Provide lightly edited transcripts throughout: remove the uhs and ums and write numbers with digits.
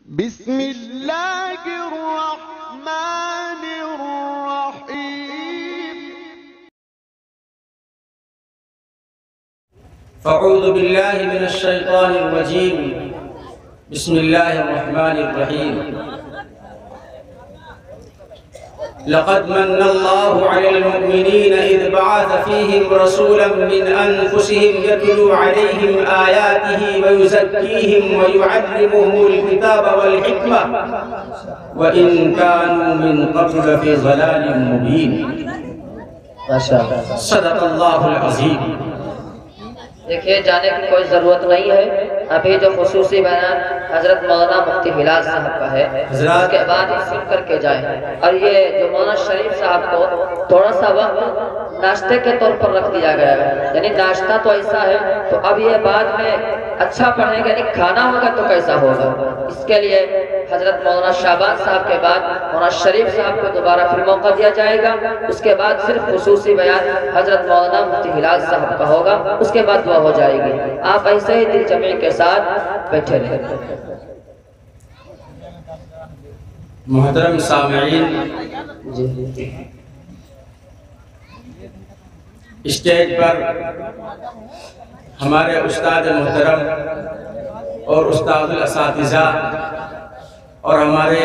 بسم الله الرحمن الرحيم. فأعوذ بالله من الشيطان الرجيم. بسم الله الرحمن الرحيم. لقد من الله على المؤمنين إذ بعث فيهم رسولا من أنفسهم يتلو عليهم آياته ويزكيهم ويعلمهم الكتاب والحكمة وإن كانوا من قبل لفي ضلال مبين. صدق اللہ العظیم. دیکھیے جانے کی کوئی ضرورت نہیں ہے. ابھی جو خصوصی بیان حضرت مولانا مفتی ہلال صاحب کا ہے اس کے بعد سن کر کے جائیں. اور یہ جو مولانا شریف صاحب کو تھوڑا سا وقت ناشتے کے طور پر رکھ دیا گیا ہے، یعنی ناشتہ تو ایسا ہے، تو اب یہ بعد میں اچھا پڑھیں گے، یعنی کھانا ہوگا تو کیسا ہوگا. اس کے لیے حضرت مولانا شعبان صاحب کے بعد مولانا شریف صاحب کو دوبارہ پھر موقع دیا جائے گا. اس کے بعد صرف خصوصی بیان حضرت مولانا مفتی ہلال صاحب کا ہوگا. اس کے بعد دعا ہو جائے گی. آپ ایسے ہی دل جمعی کے ساتھ بیٹھے رہیں. محترم سامعین، اسٹیج پر ہمارے استاد محترم اور استاد الاساتذہ اور ہمارے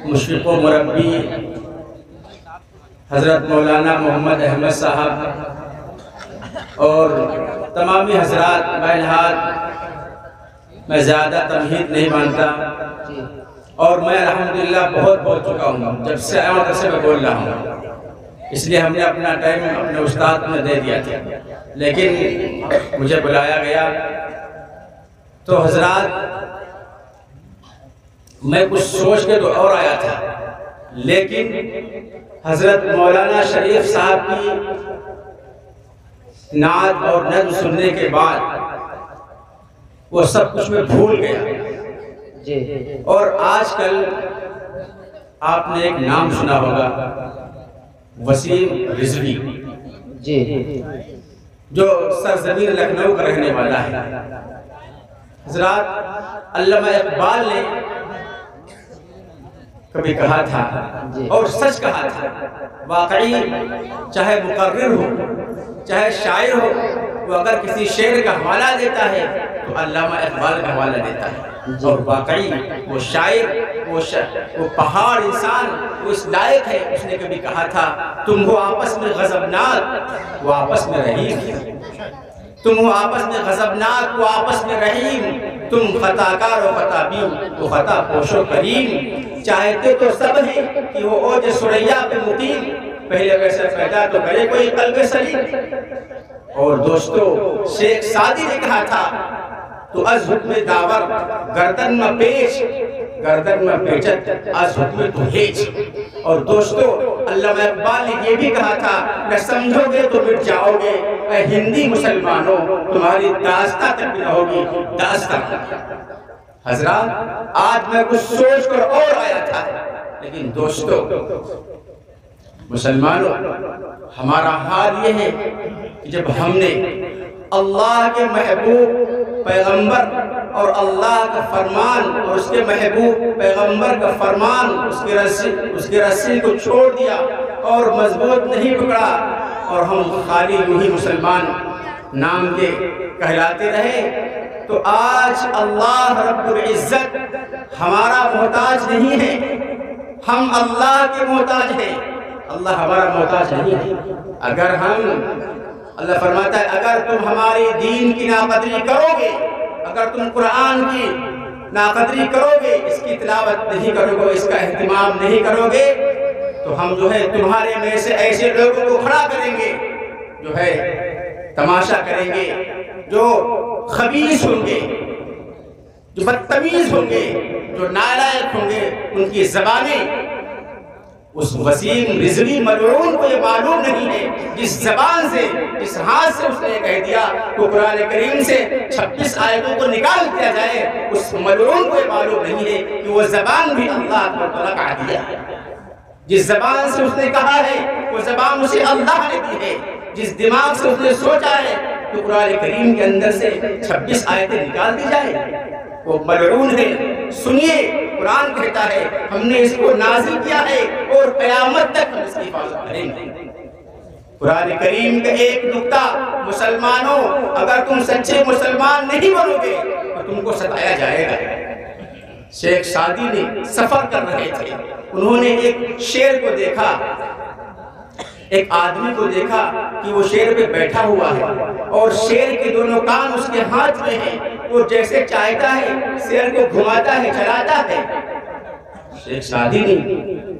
مشرق و مربی حضرت مولانا محمد احمد صاحب اور تمامی حضرات بہنات، میں زیادہ تمہید نہیں مانتا اور میں الحمدللہ بہت بول چکا ہوں. جب سے آیا تب سے میں بول رہا ہوں، اس لیے ہم نے اپنا ٹائم اپنے استاد میں دے دیا تھا. لیکن مجھے بلایا گیا تو حضرات میں کچھ سوچ کے تو اور آیا تھا، لیکن حضرت مولانا شریف صاحب کی نعت اور نظم سننے کے بعد وہ سب کچھ میں بھول گیا. اور آج کل آپ نے ایک نام سنا ہوگا، وسیم رضوی، جو سرزمین لکھنؤ کا رہنے والا ہے. حضرات علامہ اقبال نے کبھی کہا تھا اور سچ کہا تھا، واقعی چاہے مقرر ہو چاہے شاعر ہو، وہ اگر کسی شعر کا حوالہ دیتا ہے تو علامہ اقبال کا حوالہ دیتا ہے. اور واقعی وہ شاعر، وہ پہاڑ انسان، وہ اس لائق ہے. اس نے کبھی کہا تھا، تم ہو آپس میں غضبناک، وہ آپس میں رحیم. تم ہو آپس میں غضبناک، وہ آپس میں رحیم. تم خطاکار و خطابی، وہ خطا پوش و کریم. چاہتے تو سب ہیں کہ وہ اوج سریا پہ مقیم. پہلے ویسے پیدا تو کرے کوئی قلب سلیم. اور دوستو شیخ سعدی نے کہا تھا، تو از حکم داور گردن میں پیچ، گردن میں پیچت از حکم تو ہیچ. اور دوستو علامہ اقبال نے یہ بھی کہا تھا، نہ سمجھو گے تو مٹ جاؤ گے اے ہندی مسلمانوں، تمہاری داستہ تک نہ ہوگی داستہ. حضرات آج میں کچھ سوچ کر اور آیا تھا، لیکن دوستو مسلمانوں ہمارا حال یہ ہے کہ جب ہم نے اللہ کے محبوب پیغمبر اور اللہ کا فرمان اور اس کے محبوب پیغمبر کا فرمان، اس کے رسی کو چھوڑ دیا اور مضبوط نہیں پکڑا، اور ہم خالی یوں ہی مسلمان نام کے کہلاتے رہے، تو آج اللہ رب العزت ہمارا محتاج نہیں ہے، ہم اللہ کے محتاج ہیں. اللہ ہمارا محتاج نہیں ہے. اگر ہم، اللہ فرماتا ہے، اگر تم ہماری دین کی ناقدری کرو گے، اگر تم قرآن کی ناقدری کرو گے، اس کی تلاوت نہیں کرو گے، اس کا اہتمام نہیں کرو گے، تو ہم جو ہے تمہارے میں سے ایسے لوگوں کو کھڑا کریں گے جو ہے تماشا کریں گے، جو خبیث ہوں گے، جو بدتمیز ہوں گے، جو نالائق ہوں گے. ان کی زبانیں اس وسیم رضوی ملعون کو یہ معلوم نہیں ہے، جس زبان سے، جس ہاتھ سے اس نے کہہ دیا کہ قرآن کریم سے 26 آیتوں کو نکال دیا جائے، اس ملعون کو یہ معلوم نہیں ہے کہ وہ زبان بھی اللہ کو طلق دیا. جس زبان سے اس نے کہا ہے وہ زبان اسے اللہ نے دی ہے. جس دماغ سے اس نے سوچا ہے کہ قرآن کریم کے اندر سے 26 آیتیں نکال دی جائے، وہ ملعون ہے سنیے، قرآن کہتا ہے ہم نے اس کو نازل کیا ہے اور قیامت تک ہم اس کی حفاظت کریں گے۔ قرآن کریم کا ایک نقطہ، مسلمانوں اگر تم سچے مسلمان نہیں بنو گے تو تم کو ستایا جائے گا۔ شیخ سعدی نے سفر کر رہے تھے، انہوں نے ایک شیر کو دیکھا، ایک آدمی کو دیکھا کہ وہ شیر پہ بیٹھا ہوا ہے اور شیر کے دونوں کان اس کے ہاتھ میں ہیں، وہ جیسے چاہتا ہے شیر کو گھماتا ہے، چلاتا ہے۔ شیخ سعدی نے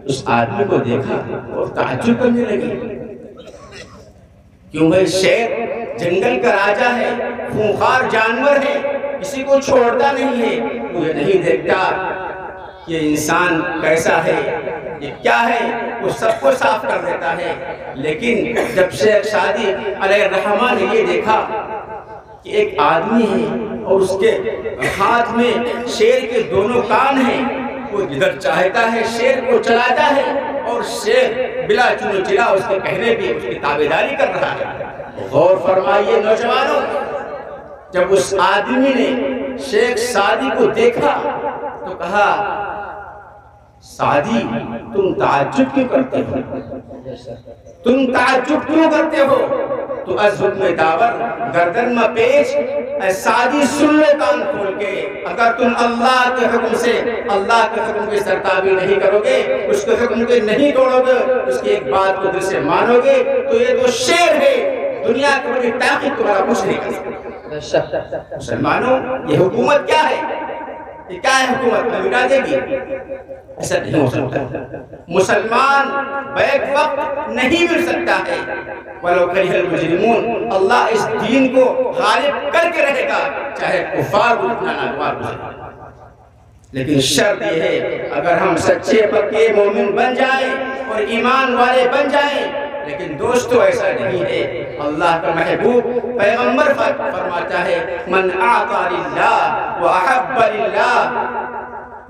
اس آدمی کو دیکھا اور تعجب کرنے لگے، کیوں بھائی شیر جنگل کا راجا ہے، خونخوار جانور ہے، کسی کو چھوڑتا نہیں ہے، وہ یہ نہیں دیکھتا یہ انسان کیسا ہے، یہ کیا ہے، وہ سب کو صاف کر دیتا ہے۔ لیکن جب شیخ سعدی علیہ الرحمہ نے یہ دیکھا کہ ایک آدمی ہے اور اس کے ہاتھ میں شیر کے دونوں کان ہیں، وہ جدھر چاہتا ہے شیر کو چلاتا ہے اور شیر بلا چنو چلا اس کے کہنے پہ اس کی تابعداری کر رہا ہے۔ غور فرمائیے نوجوانوں، جب اس آدمی نے شیخ سعدی کو دیکھا تو کہا، سعدی تم تعجب کیوں کرتے ہو؟ تم تعجب کیوں کرتے ہو؟ تو از حکم داور گردن میں پیش، اے سعدی سن لو کان کھول کے، اگر تم اللہ کے حکم سے، اللہ کے حکم کی سرتابی نہیں کرو گے، اس کے حکم کے نہیں توڑو گے، اس کی ایک بات کو دل سے مانو گے تو یہ تو شیر ہے، دنیا کی بڑی طاقت تمہارا کچھ نہیں کر سکتا۔ مسلمانوں یہ حکومت کیا ہے؟ یہ کیا ہے حکومت؟ میں مٹا دے گی؟ ایسا نہیں ہو سکتا۔ مسلمان بیک وقت نہیں مل سکتا ہے، وَلَوْ كَرِهَ الْمُجْرِمُونَ، اللہ اس دین کو غالب کر کے رہے گا چاہے کفار کو اتنا ناگوار گزرے۔ لیکن شرط یہ ہے اگر ہم سچے پکے مومن بن جائیں اور ایمان والے بن جائیں، لیکن دوستو ایسا نہیں ہے۔ اللہ کا محبوب پیغمبر فرماتا ہے، من اعطى للہ واحب للہ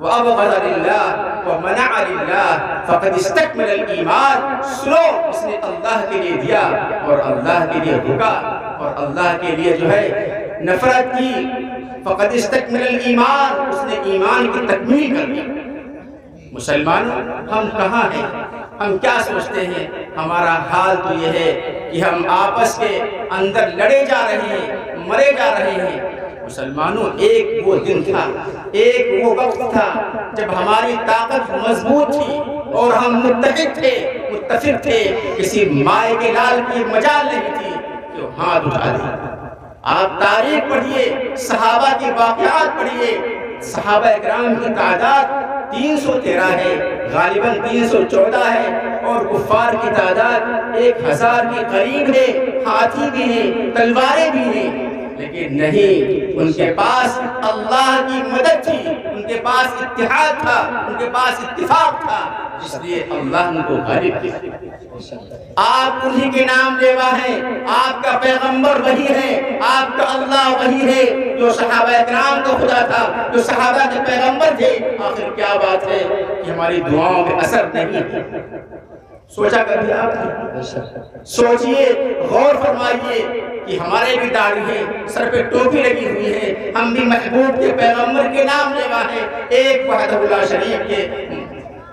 وابغض للہ ومنع للہ فقد استکمل الایمان۔ سنو، اس نے اللہ کے لیے دیا اور اللہ کے لیے رکا اور اللہ کے لیے جو ہے نفرت کی، فقد استکمل الایمان، اس نے ایمان کی تکمیل کر دی۔ مسلمانوں ہم کہاں ہیں؟ ہم کیا سوچتے ہیں؟ ہمارا حال تو یہ ہے کہ ہم آپس کے اندر لڑے جا رہے ہیں، مرے جا رہے ہیں۔ مسلمانوں ایک وہ دن تھا، ایک وہ وقت تھا جب ہماری طاقت مضبوط تھی اور ہم متحد تھے، متفق تھے، کسی مائے کے لال کی مجال نہیں تھی کہ ہاتھ اٹھا دیں۔ آپ تاریخ پڑھیے، صحابہ کی واقعات پڑھیے، صحابہ اکرام کی تعداد 313 ہے، غالباً 314 ہے، اور کفار کی تعداد 1000 کے قریب ہے، ہاتھی بھی ہیں، تلواریں بھی ہیں، لیکن نہیں، ان کے پاس اللہ کی مدد تھی، ان کے پاس اتحاد تھا، ان کے پاس اتفاق تھا، اس لیے اللہ ان کو غالب کیا۔ آپ انہی کے نام لیوا ہیں، آپ کا پیغمبر وہی ہے، آپ کا اللہ وہی ہے جو صحابہ اکرام کا خدا تھا، جو صحابہ کے پیغمبر تھے۔ آخر کیا بات ہے کہ ہماری دعاؤں میں اثر نہیں؟ سوچا کبھی آپ نے؟ سوچئے، غور فرمائیے کہ ہمارے بھی داڑھی ہے، سر پہ ٹوپی لگی ہوئی ہے، ہم بھی محبوب کے پیغمبر کے نام لیوا ہیں، ایک وحدہ اللہ شریف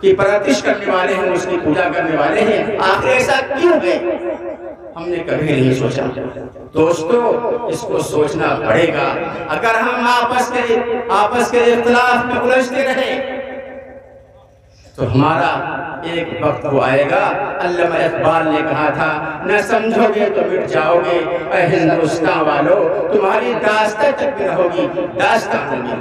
کی پرستش کرنے والے ہیں، اس کی پوجا کرنے والے ہیں۔ آخر ایسا کیوں ہے؟ ہم نے کبھی نہیں سوچا۔ دوستو اس کو سوچنا پڑے گا۔ اگر ہم آپس کے اختلاف میں الجھتے رہے تو ہمارا ایک وقت وہ آئے گا، علامہ اقبال نے کہا تھا، نہ سمجھو گے تو مٹ جاؤ گے، اے ہندوستان والو تمہاری داستان تک بھی رہو گی، داستان ہوگی۔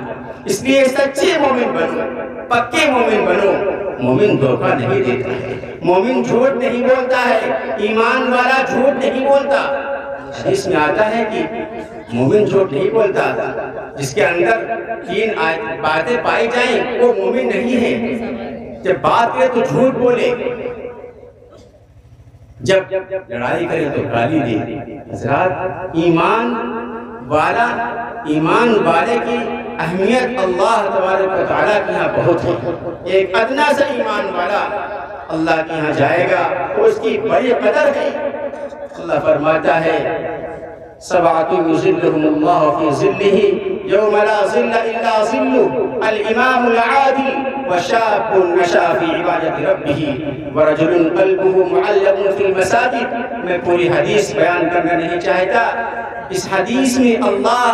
اس لیے سچے مومن بنو، پکے مومن بنو۔ مومن دھوکہ نہیں دیتا ہے، مومن جھوٹ نہیں بولتا ہے، ایمان والا جھوٹ نہیں بولتا۔ حدیث میں آتا ہے کہ مومن جھوٹ نہیں بولتا، جس کے اندر 3 باتیں پائی جائیں وہ مومن نہیں ہے۔ جب بات کرے تو جھوٹ بولے، جب لڑائی کرے تو گالی دے۔ حضرات ایمان والے کی اہمیت اللہ تبارک و تعالیٰ کے یہاں بہت ہے۔ ایک ادنا سا ایمان والا اللہ کے یہاں جائے گا تو اس کی بڑی قدر ہے۔ اللہ فرماتا ہے، سبعۃ یظلھم اللہ فی ظلہ یوم لا ظل الا ظل الامام العادل وشاب نشا فی عبادت ربہ ورجل قلبہ معلق فی المساجد۔ میں پوری حدیث بیان کرنا نہیں چاہتا۔ اس حدیث میں اللہ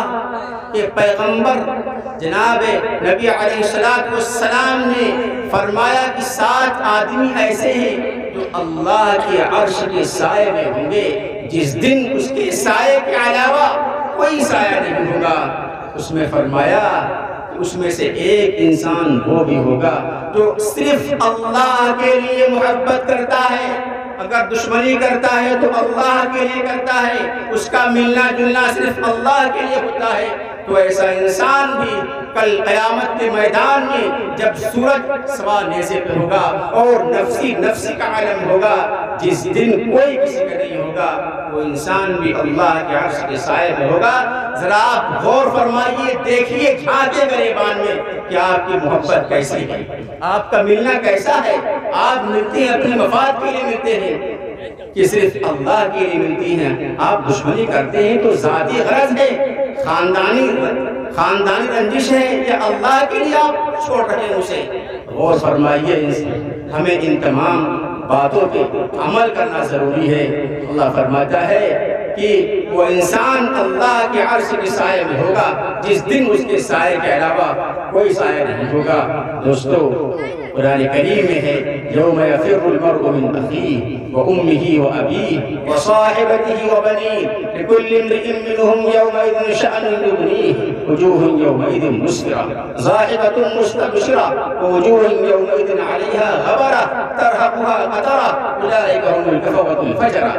کے پیغمبر جناب نبی علیہ السلام نے فرمایا کہ 7 آدمی ایسے ہیں جو اللہ کے عرش کے سائے میں ہوں گے، جس دن اس کے سائے کے علاوہ کوئی سایہ نہیں ہوگا۔ اس میں فرمایا کہ اس میں سے ایک انسان وہ بھی ہوگا جو صرف اللہ کے لیے محبت کرتا ہے، اگر دشمنی کرتا ہے تو اللہ کے لیے کرتا ہے، اس کا ملنا جلنا صرف اللہ کے لیے ہوتا ہے۔ تو ایسا انسان بھی کل قیامت کے میدان میں جب سورج سوا نیزے پہ ہوگا اور نفسی نفسی کا عالم ہوگا، جس دن کوئی کسی کا نہیں ہوگا، وہ انسان بھی اللہ کے عرش کے سائے میں ہوگا۔ ذرا آپ غور فرمائیے، دیکھیے، جھانکے گریبان میں کہ آپ کی محبت کیسی ہے، آپ کا ملنا کیسا ہے۔ آپ ملتے ہیں اپنے مفاد کے لیے ملتے ہیں کہ صرف اللہ کے لیے ملتی ہیں۔ آپ دشمنی کرتے ہیں تو ذاتی غرض ہے، خاندانی رنجش ہے، یا اللہ کے لیے آپ چھوڑ رہے ہیں اسے؟ غور فرمائیے، ہمیں ان تمام باتوں پہ عمل کرنا ضروری ہے۔ اللہ فرماتا ہے کہ وہ انسان اللہ کے عرش کے سائے میں ہوگا، جس دن اس کے سائے کے علاوہ کوئی سایہ نہیں ہوگا۔ دوستو، قرآن کریم میں ہے یوم یفر المرء من اخیہ وامہ وابیہ وصاحبتہ وبنیہ لکل امرئ منہم یومئذ شأن یغنیہ وجوہ یومئذ مسفرہ ضاحکۃ مستبشرہ ووجوہ یومئذ علیہا غبرہ ترہقها قترہ اولئک هم الکفرۃ الفجرہ۔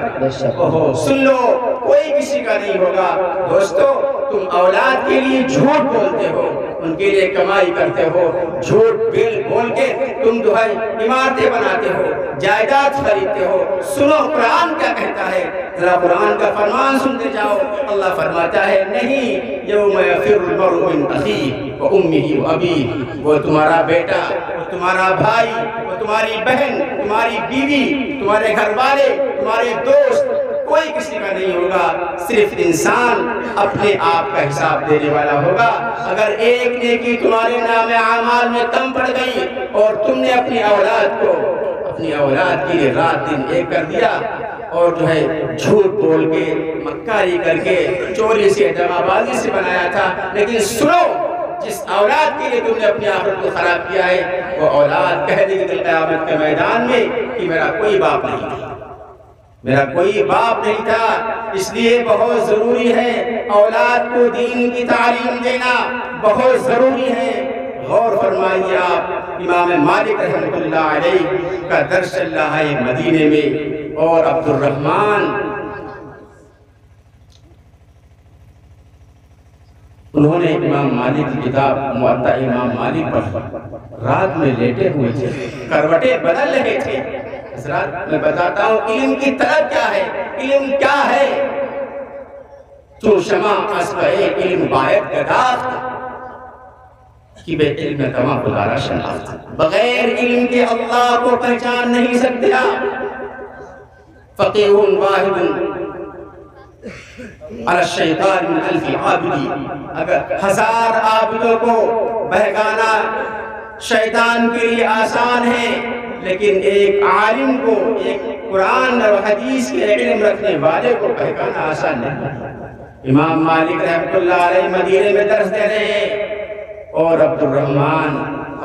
سن لو، کوئی کسی کا نہیں ہوگا۔ دوستو، تم اولاد کے لیے جھوٹ بولتے ہو، ان کے لیے کمائی کرتے ہو، جھوٹ بول کے تم جو ہے عمارتیں بناتے ہو، جائیداد خریدتے ہو۔ سنو قرآن کیا کہتا ہے، ذرا قرآن کا فرمان سنتے جاؤ۔ اللہ فرماتا ہے نہیں، یوم یفر المرء من اخیہ وامہ وابیہ، وہ تمہارا بیٹا، وہ تمہارا بھائی، وہ تمہاری بہن، تمہاری بیوی، تمہارے گھر والے، تمہارے دوست، کوئی کسی کا نہیں ہوگا۔ صرف انسان اپنے آپ کا حساب دینے والا ہوگا۔ اگر ایک نیکی تمہارے نام اعمال میں کم پڑ گئی اور تم نے اپنی اولاد کے لیے رات دن ایک کر دیا اور جو ہے جھوٹ بول کے، مکاری کر کے، چوری سے، دغا بازی سے بنایا تھا، لیکن سنو، جس اولاد کے لیے تم نے اپنی آخرت کو خراب کیا ہے، وہ اولاد کہہ دے گی قیامت کے میدان میں کہ میرا کوئی باپ نہیں تھا، میرا کوئی باپ نہیں تھا۔ اس لیے بہت ضروری ہے اولاد کو دین کی تعلیم دینا، بہت ضروری ہے۔ غور فرمائیے آپ، امام مالک رحمۃ اللہ علیہ کا درس چل رہا ہے مدینے میں، اور عبد الرحمن انہوں نے امام مالک کی کتاب موطا امام مالک پر رات میں لیٹے ہوئے تھے، کروٹیں بدل رہے تھے۔ حضرات، میں بتاتا ہوں علم کی طلب کیا ہے، علم کیا ہے۔ تو شمع اسبئے علم باید گداخت کہ بے علم تمام گزارا شناخت۔ بغیر علم کے اللہ کو پہچان نہیں سکتے آپ۔ فقیہ واحد علی الشیطان من الف عابدی، اگر 1000 عابدوں کو بہکانا شیطان کے لیے آسان ہے، لیکن ایک عالم کو، ایک قرآن اور حدیث کے علم رکھنے والے کو بہکانا آسان نہیں۔ امام مالک رحمۃ اللہ علیہ مدینے میں درس دے رہے ہیں اور عبد الرحمن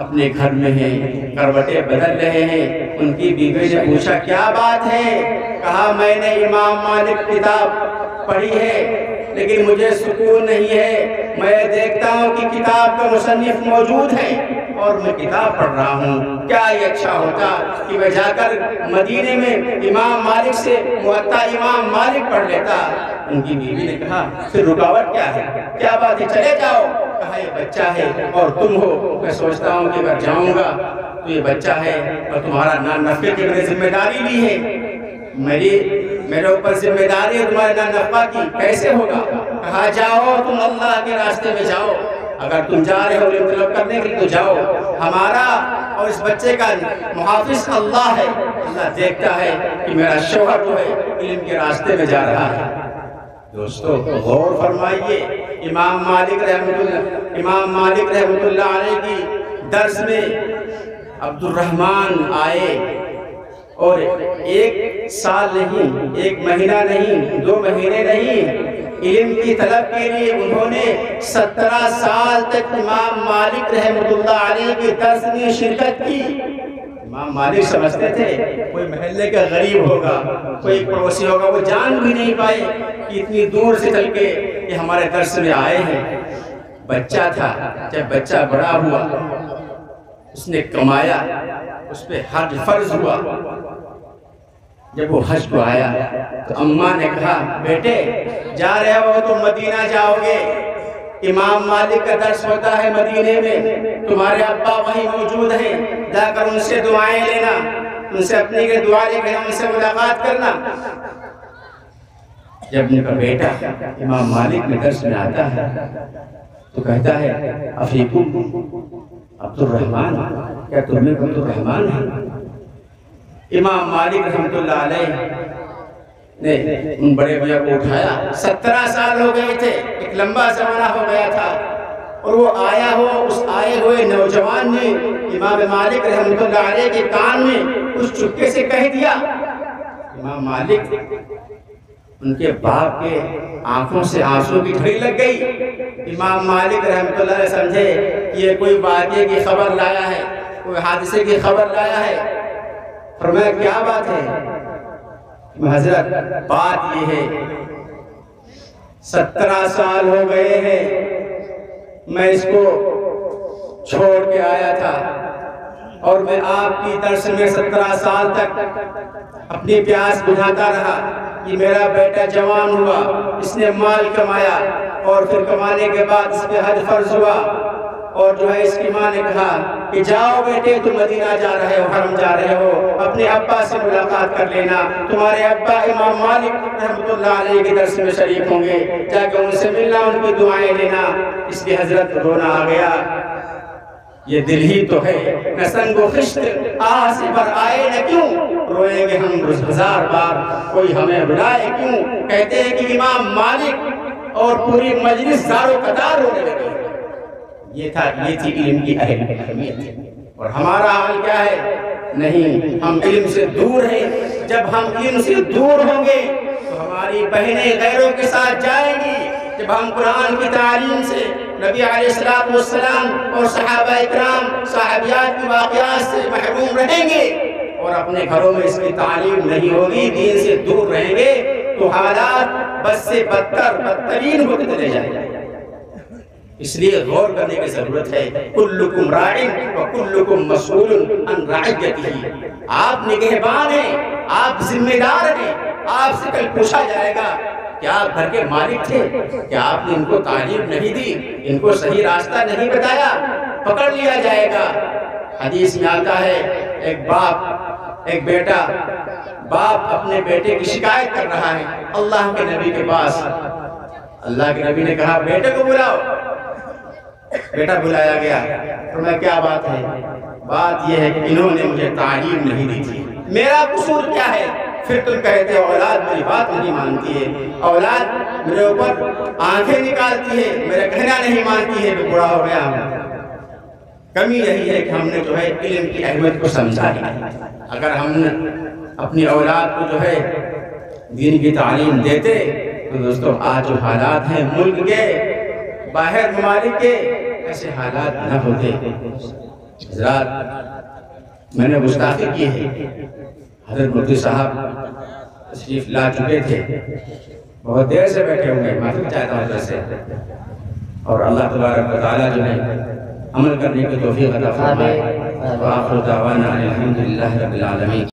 اپنے گھر میں ہیں، کروٹیں بدل رہے ہیں۔ ان کی بیوی نے پوچھا کیا بات ہے؟ کہا میں نے امام مالک کتاب پڑھی ہے لیکن مجھے سکون نہیں ہے، میں دیکھتا ہوں کہ کتاب کا مصنف موجود ہے اور میں کتاب پڑھ رہا ہوں، کیا یہ اچھا ہوتا کہ میں جا کر مدینے میں امام مالک سے موطا امام مالک پڑھ لیتا۔ ان کی بیوی نے کہا پھر رکاوٹ کیا ہے، کیا بات ہے، چلے جاؤ۔ کہا یہ بچہ ہے اور تم ہو، میں سوچتا ہوں کہ اگر جاؤں گا تو یہ بچہ ہے اور تمہارا نان نفقے کی میری ذمہ داری بھی ہے، میرے اوپر ذمہ داری ہے تمہارے نان نفقہ کی، کیسے ہوگا؟ کہا جاؤ، تم اللہ کے راستے میں جاؤ، اگر تم جا رہے ہو علم طلب کرنے کے لیے تو جاؤ، ہمارا اور اس بچے کا محافظ اللہ ہے، اللہ دیکھتا ہے کہ میرا شوہر جو ہے علم کے راستے میں جا رہا ہے۔ دوستو غور فرمائیے، امام مالک رحمۃ اللہ علیہ کی درس میں عبد الرحمن آئے اور 1 سال نہیں، 1 مہینہ نہیں، 2 مہینے نہیں، علم کی طلب کے لیے انہوں نے 17 سال تک امام مالک رحمۃ اللہ علیہ کے درس میں شرکت کی۔ امام مالک سمجھتے تھے کوئی محلے کا غریب ہوگا، کوئی پڑوسی ہوگا، وہ جان بھی نہیں پائے کہ اتنی دور سے چل کے یہ ہمارے درس میں آئے ہیں۔ بچہ تھا، جب بچہ بڑا ہوا، اس نے کمایا، اس پہ حج فرض ہوا۔ جب وہ حج کو آیا تو اماں نے کہا بیٹے جا رہے ہو تو مدینہ جاؤ گے، امام مالک کا درس ہوتا ہے مدینے میں، تمہارے ابا وہیں موجود ہیں، جا کر ان سے دعائیں لینا، ان سے اپنی کے دعا لے کر ان سے ملاقات کرنا۔ جب ان کا بیٹا امام مالک میں درس میں آتا ہے تو کہتا ہے افیکم عبد الرحمن، کیا تمہیں عبد الرحمن ہے؟ امام مالک رحمۃ اللہ علیہ نے ان بڑے بھیا کو اٹھایا، 17 سال ہو گئے تھے، ایک لمبا زمانہ ہو گیا تھا، اور وہ اس آئے ہوئے نوجوان نے امام مالک رحمۃ اللہ علیہ کے کان میں کچھ چپکے سے کہہ دیا۔ امام مالک، ان کے باپ کے آنکھوں سے آنسوں کی جھڑی لگ گئی۔ امام مالک رحمۃ اللہ علیہ سمجھے کہ یہ کوئی واقعے کی خبر لایا ہے، کوئی حادثے کی خبر لایا ہے۔ فرمایا کیا بات ہے؟ حضرت بات یہ ہے 17 سال ہو گئے ہیں میں اس کو چھوڑ کے آیا تھا، اور میں آپ کی درس میں 17 سال تک اپنی پیاس بجھاتا رہا۔ یہ میرا بیٹا جوان ہوا، اس نے مال کمایا، اور پھر کمانے کے بعد اس پہ حج فرض ہوا، اور جو ہے اس کی ماں نے کہا کہ جاؤ بیٹے تم مدینہ جا رہے ہو، حرم جا رہے ہو، اپنے ابا سے ملاقات کر لینا، تمہارے ابا امام مالک رحمۃ اللہ علیہ کے درس میں شریک ہوں گے، جا کے ان سے ملنا، ان کی دعائیں لینا۔ اس لیے حضرت رونا آ گیا، یہ دل ہی تو ہے، نہ سنگ و خشت آہ سے بھر آئے نہ کیوں، روئیں گے ہم 1000 بار کوئی ہمیں بلائے کیوں۔ کہتے ہیں کہ امام مالک اور پوری مجلس زار و قطار ہونے لگے۔ یہ تھی علم کی اہمیت، اور ہمارا حال کیا ہے؟ نہیں، ہم علم سے دور ہیں۔ جب ہم علم سے دور ہوں گے تو ہماری بہنیں غیروں کے ساتھ جائیں گی۔ جب ہم قرآن کی تعلیم سے، نبی علیہ السلام اور صحابہ اکرام صحابیات کی واقعات سے محروم رہیں گے، اور اپنے گھروں میں اس کی تعلیم نہیں ہوگی، دین سے دور رہیں گے، تو حالات بد سے بدترین ہوتے چلے جائیں گے۔ اس لیے غور کرنے کی ضرورت ہے۔ کلکم راع وکلکم مسئول عن رعیتہ، آپ نگہبان ہیں، آپ ذمہ دار ہیں، آپ سے کل پوچھا جائے گا کیا آپ گھر کے مالک تھے؟ کیا آپ نے ان کو تعلیم نہیں دی؟ ان کو صحیح راستہ نہیں بتایا؟ پکڑ لیا جائے گا۔ حدیث میں آتا ہے ایک بیٹا، باپ اپنے بیٹے کی شکایت کر رہا ہے اللہ کے نبی کے پاس۔ اللہ کے نبی نے کہا بیٹے کو بلاؤ۔ بیٹا بلایا گیا، فرمایا کیا بات ہے؟ بات یہ ہے کہ انہوں نے مجھے تعلیم نہیں دی تھی، میرا قصور کیا ہے؟ پھر تم کہتے ہو اولاد میری بات نہیں مانتی ہے، اولاد میرے اوپر آنکھیں نکالتی ہے، میرا کہنا نہیں مانتی ہے، میں بڑا ہو گیا ہوں۔ کمی یہی ہے کہ ہم نے جو ہے علم کی اہمیت کو سمجھا نہیں۔ اگر ہم نے اپنی اولاد کو جو ہے دین کی تعلیم دیتے تو دوستو آج جو حالات ہیں ملک کے، باہر ممالک کے، ایسے حالات نہ ہوتے۔ حضرات، میں نے گستاخی کی ہے، حضرت مفتی صاحب تشریف لا چکے تھے، بہت دیر سے بیٹھے ہوئے، معافی چاہتا ہوں حضرت سے، اور اللہ تبارک و تعالیٰ جو ہے عمل کرنے کی توفیق عطا فرمائے۔ وآخر دعوانا الحمدللہ رب العالمین۔